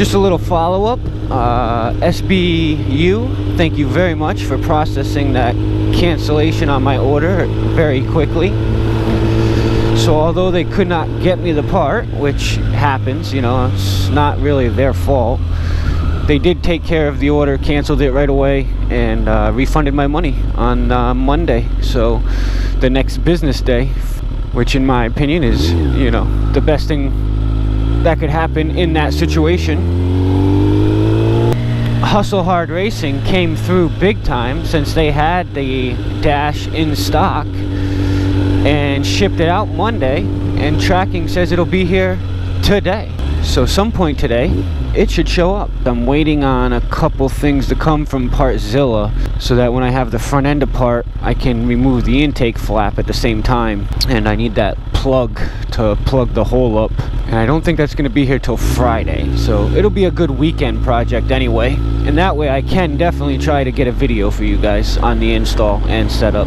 Just a little follow-up. SBU, thank you very much for processing that cancellation on my order very quickly. So although they could not get me the part, which happens, you know, it's not really their fault, they did take care of the order, canceled it right away, and refunded my money on Monday. So the next business day, which in my opinion is, you know, the best thing that could happen in that situation. Hustle Hard Racing came through big time since they had the dash in stock and shipped it out Monday, and tracking says it'll be here today. So some point today it should show up. I'm waiting on a couple things to come from Partzilla so that when I have the front end apart I can remove the intake flap at the same time, and I need that plug to plug the hole up, and I don't think that's going to be here till Friday, so it'll be a good weekend project anyway, and that way I can definitely try to get a video for you guys on the install and setup.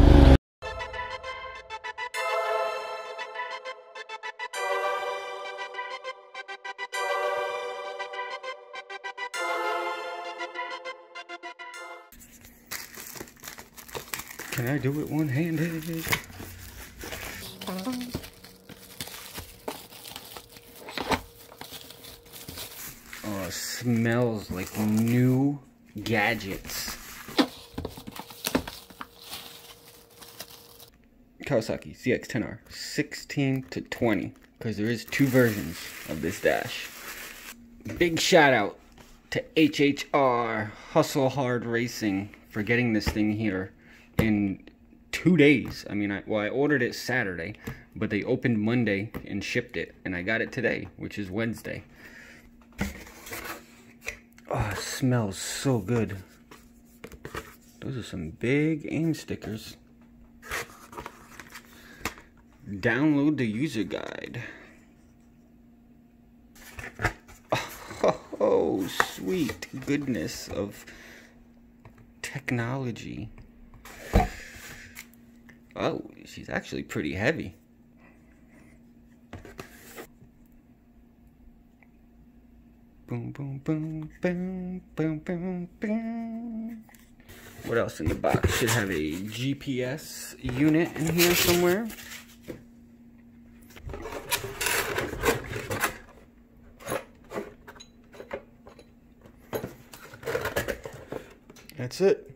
Can I do it one-handed? Oh, it smells like new gadgets. Kawasaki ZX10R, 16 to 20, because there is 2 versions of this dash. Big shout out to HHR, Hustle Hard Racing, for getting this thing here in 2 days. I mean, I ordered it Saturday, but they opened Monday and shipped it, and I got it today, which is Wednesday. Oh, it smells so good. Those are some big aim stickers. Download the user guide. Oh, sweet goodness of technology. Oh, she's actually pretty heavy. Boom, boom, boom, boom, boom, boom, boom. What else in the box? Should have a GPS unit in here somewhere. That's it.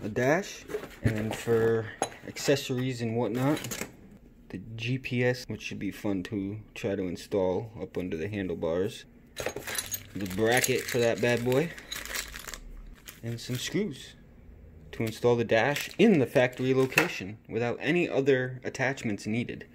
A dash, and then for accessories and whatnot, the GPS, which should be fun to try to install up under the handlebars, the bracket for that bad boy, and some screws to install the dash in the factory location without any other attachments needed.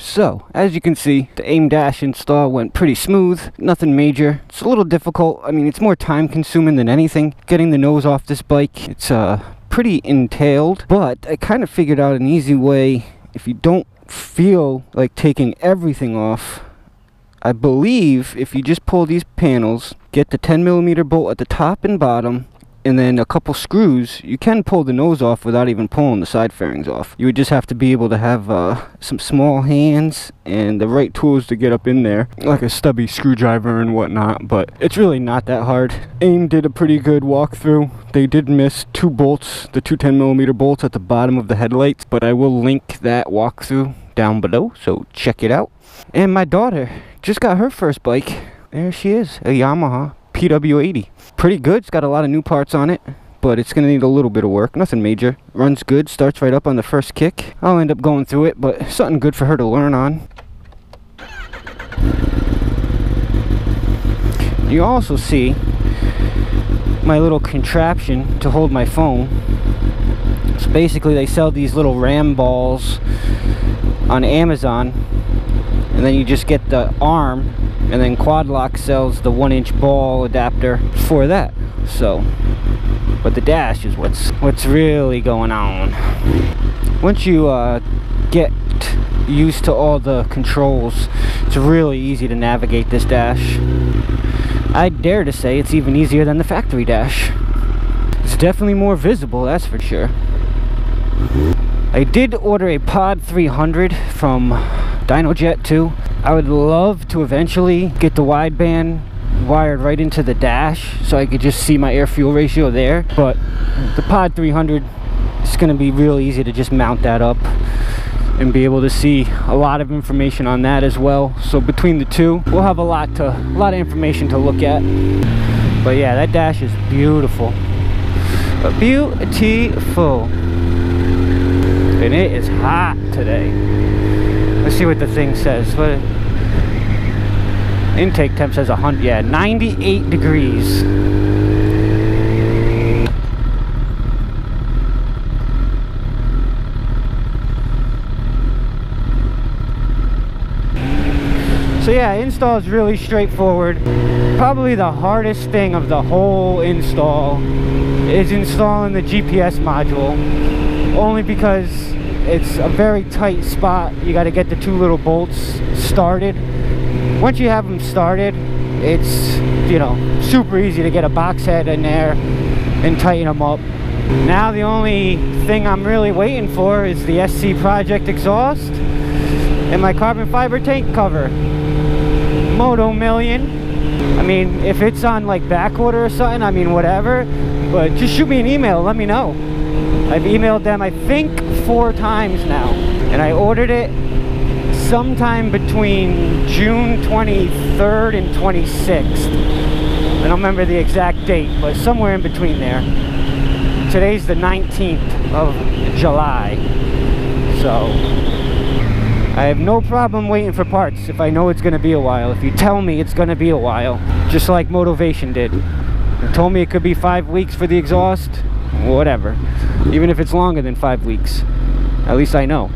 So, as you can see, the AIM dash install went pretty smooth, nothing major. It's a little difficult, I mean, it's more time consuming than anything. Getting the nose off this bike, it's pretty entailed, but I kind of figured out an easy way. If you don't feel like taking everything off, I believe if you just pull these panels, get the 10mm bolt at the top and bottom, and then a couple screws, you can pull the nose off without even pulling the side fairings off. You would just have to be able to have some small hands and the right tools to get up in there, like a stubby screwdriver and whatnot, but it's really not that hard. AIM did a pretty good walkthrough. They did miss 2 bolts, the 2 10mm bolts at the bottom of the headlights, but I will link that walkthrough down below, so check it out. And my daughter just got her first bike. There she is, a Yamaha PW80. Pretty good. It's got a lot of new parts on it, but it's gonna need a little bit of work. Nothing major. Runs good, starts right up on the first kick. I'll end up going through it, but something good for her to learn on. You also see my little contraption to hold my phone. So basically they sell these little RAM balls on Amazon, and then you just get the arm, and then Quadlock sells the 1-inch ball adapter for that. So, but the dash is what's really going on. Once you get used to all the controls, it's really easy to navigate this dash. I dare to say it's even easier than the factory dash. It's definitely more visible, that's for sure. I did order a Pod 300 from DynoJet too. I would love to eventually get the wideband wired right into the dash so I could just see my air-fuel ratio there, but the Pod 300 is going to be real easy to just mount that up and be able to see a lot of information on that as well. So between the two, we'll have a lot of information to look at. But yeah, that dash is beautiful. Beautiful. And it is hot today. Let's see what the thing says. What intake temp says 100. Yeah, 98 degrees. So yeah, install is really straightforward. Probably the hardest thing of the whole install is installing the GPS module, only because it's a very tight spot. You got to get the 2 little bolts started. Once you have them started, it's, you know, super easy to get a box head in there and tighten them up. Now the only thing I'm really waiting for is the SC Project exhaust and my carbon fiber tank cover. Moto Million. I mean, if it's on like back order or something, I mean, whatever, but just shoot me an email, let me know. I've emailed them, I think, 4 times now, and I ordered it sometime between June 23rd and 26th. I don't remember the exact date, but somewhere in between there. Today's the 19th of July, so I have no problem waiting for parts if I know it's going to be a while. If you tell me it's going to be a while, just like Motivation did. They told me it could be 5 weeks for the exhaust, whatever. Even if it's longer than 5 weeks, at least I know.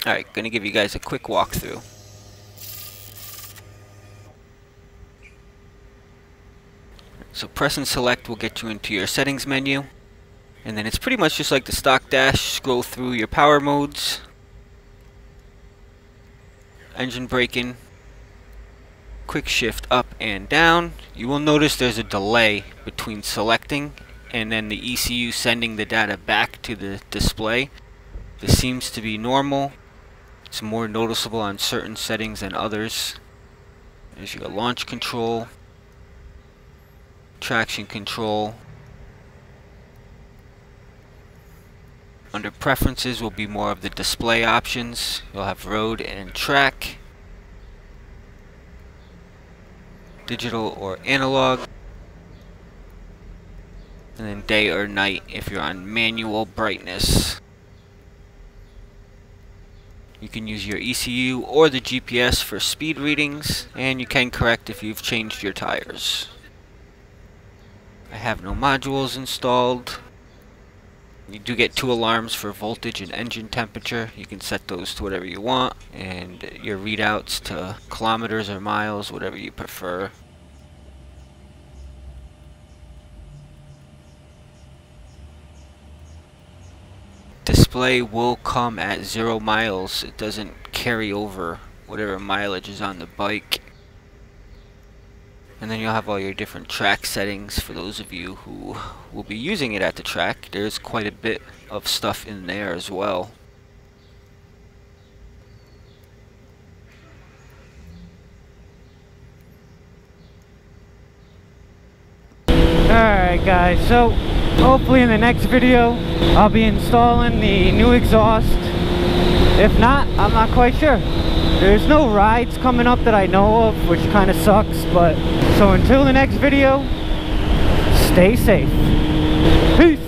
Alright, gonna give you guys a quick walkthrough. So press and select will get you into your settings menu. And then it's pretty much just like the stock dash. Scroll through your power modes, engine braking, quick shift up and down. You will notice there's a delay between selecting and then the ECU sending the data back to the display. This seems to be normal. It's more noticeable on certain settings than others. There's your launch control, traction control. Under preferences will be more of the display options. You'll have road and track, digital or analog, and then day or night if you're on manual brightness. You can use your ECU or the GPS for speed readings, and you can correct if you've changed your tires. I have no modules installed. You do get 2 alarms for voltage and engine temperature. You can set those to whatever you want, and your readouts to kilometers or miles, whatever you prefer. Display will come at 0 miles. It doesn't carry over whatever mileage is on the bike. And then you'll have all your different track settings for those of you who will be using it at the track. There's quite a bit of stuff in there as well. Alright guys, so hopefully in the next video I'll be installing the new exhaust. If not, I'm not quite sure. There's no rides coming up that I know of, which kind of sucks, but so until the next video, stay safe. Peace.